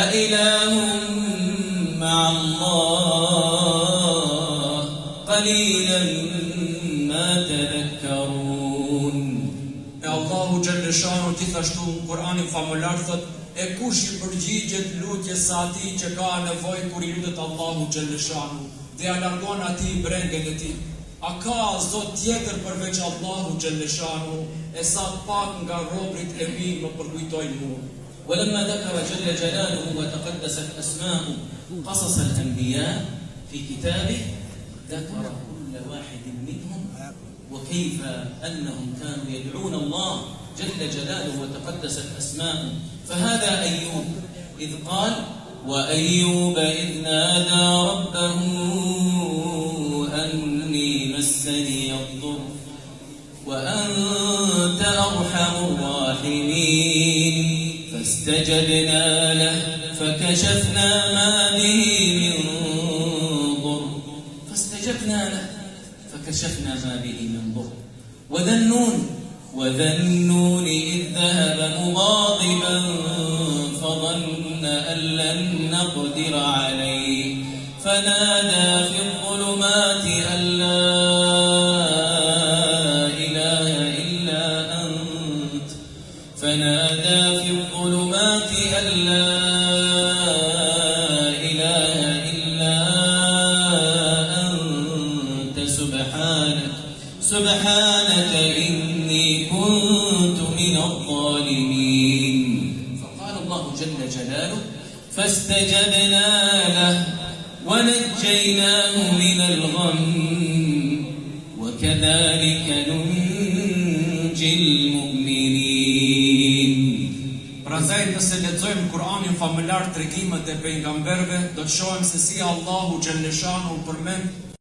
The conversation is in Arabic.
أإله مع الله قليلا ما تذكرون. Allahu Gjellëshanu gjithashtu në Kur'anin famullar thot, e kush i përgjigjet lutjes së atij që ka nevojë kur i lutet Allahu Gjellëshanu dhe ja largon atij brengen e tij. A ka zot tjetër përveç Allahu Gjellëshanu, e sa pak nga robrit e mi më përkujtojnë mua. ولما ذكر جل جلاله وتقدست أسماؤه قصص الأنبياء في كتابه ذكر كل واحد منهم وكيف أنهم كانوا يدعون الله جل جلاله وتقدست أسماؤه. فهذا أيوب إذ قال وأيوب إذ نادى ربه أني مسني الضر وأنت أرحم الراحمين فاستجبنا له فكشفنا ما به من ضر فكشفنا ما به من ضر وذا النون إذ ذهب مغاضبا فظن أن لن نقدر عليه فنادى في الظلمات أن لا إله إلا أنت سبحانك إني كنت من الظالمين. فقال الله جل جلاله فاستجبنا له ونجيناه من الغم وكذلك ننجي المؤمنين. Prandaj nëse lexojmë Kur'anin famullar tregimet e pejgamberëve, do të shohim se si Allahu Gjellëshanu përmend